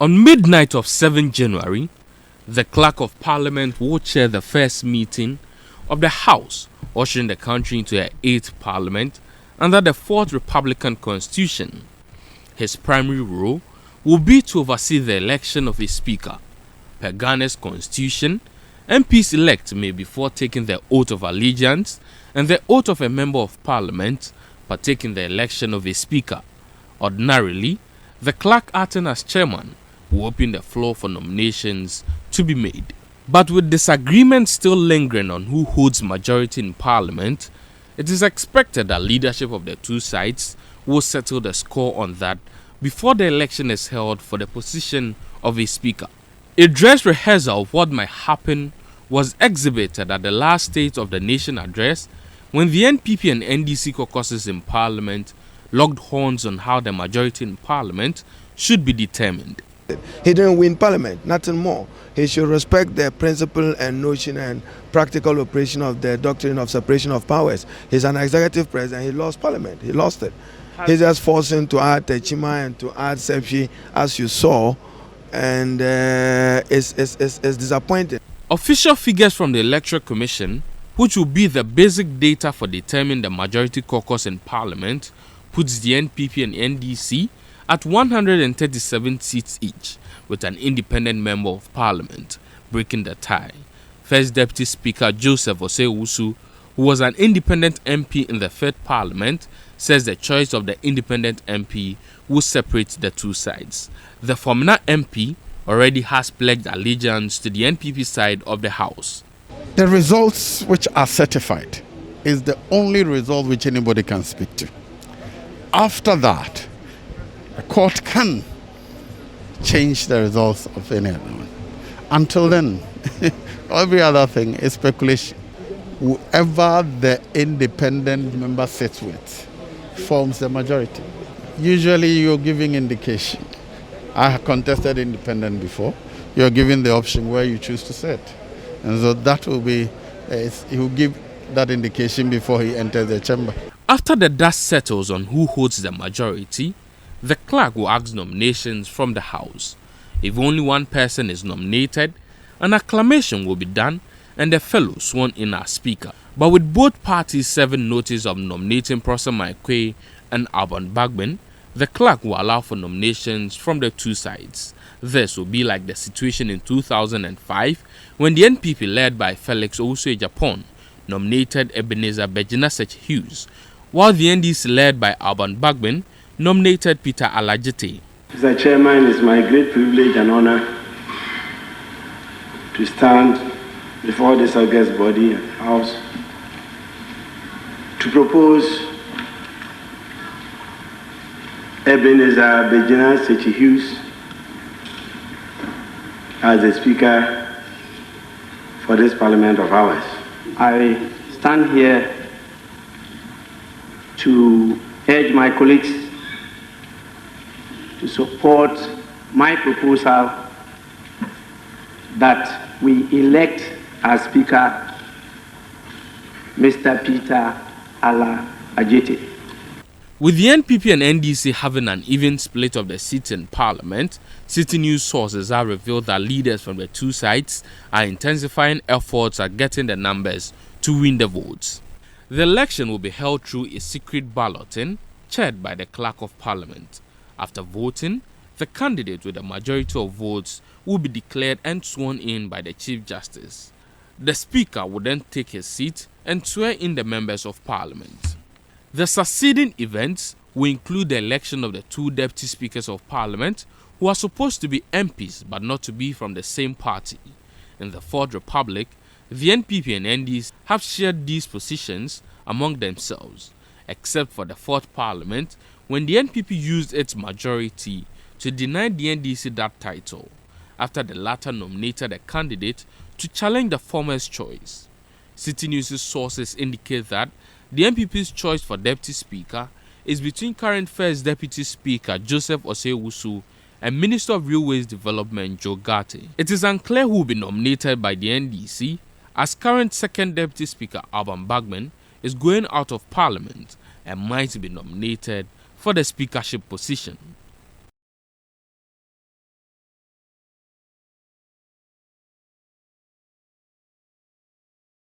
On midnight of 7 January, the Clerk of Parliament will chair the first meeting of the House, ushering the country into her 8th Parliament under the 4th Republican Constitution. His primary role will be to oversee the election of a Speaker. Per Ghana's Constitution, MPs-elect may, before taking the oath of allegiance and the oath of a Member of Parliament, partake in the election of a Speaker. Ordinarily, the clerk acting as chairman will open the floor for nominations to be made. But with disagreements still lingering on who holds majority in Parliament, it is expected that leadership of the two sides will settle the score on that before the election is held for the position of a Speaker. A dress rehearsal of what might happen was exhibited at the last State of the Nation address when the NPP and NDC caucuses in Parliament locked horns on how the majority in Parliament should be determined. He didn't win Parliament, nothing more. He should respect the principle and notion and practical operation of the doctrine of separation of powers. He's an executive president, he lost Parliament, he lost it. He's just forcing to add Techima and to add Sepsi, as you saw, and it's disappointing. Official figures from the Electoral Commission, which will be the basic data for determining the majority caucus in Parliament, puts the NPP and NDC at 137 seats each, with an independent member of Parliament breaking the tie. First Deputy Speaker Joseph Osei-Owusu, who was an independent MP in the 3rd Parliament, says the choice of the independent MP will separate the two sides. The former MP already has pledged allegiance to the NPP side of the House. The results which are certified is the only result which anybody can speak to. After that, a court can change the results of any other one. Until then, every other thing is speculation. Whoever the independent member sits with forms the majority. Usually you're giving indication. I have contested independent before. You're giving the option where you choose to sit. And so that will be, he will give that indication before he enters the chamber. After the dust settles on who holds the majority, the clerk will ask nominations from the House. If only one person is nominated, an acclamation will be done and the fellow sworn in as Speaker. But with both parties serving notice of nominating Prof. Oquaye and Alban Bagbin, the clerk will allow for nominations from the two sides. This will be like the situation in 2005 when the NPP led by Felix Owusu-Agyapong nominated Ebenezer Begyina Hughes, while the NDC led by Alban Bagbin nominated Peter Alajite. Mr. Chairman, it is my great privilege and honor to stand before this august body and House to propose Ebenezer Begyina Hughes as the Speaker for this Parliament of ours. I stand here to urge my colleagues to support my proposal that we elect as Speaker Mr. Peter Alajite. With the NPP and NDC having an even split of the seats in Parliament, Citi News sources have revealed that leaders from the two sides are intensifying efforts at getting the numbers to win the votes. The election will be held through a secret balloting chaired by the Clerk of Parliament. After voting, the candidate with a majority of votes will be declared and sworn in by the Chief Justice. The Speaker will then take his seat and swear in the members of Parliament. The succeeding events will include the election of the two Deputy Speakers of Parliament who are supposed to be MPs but not to be from the same party. In the 4th Republic, the NPP and NDC have shared these positions among themselves, except for the 4th Parliament when the NPP used its majority to deny the NDC that title, after the latter nominated a candidate to challenge the former's choice. Citi News' sources indicate that the NPP's choice for Deputy Speaker is between current First Deputy Speaker Joseph Osei-Owusu and Minister of Railways Development Joe Garte. It is unclear who will be nominated by the NDC, as current Second Deputy Speaker Alban Bagbin is going out of Parliament and might be nominated for the Speakership position.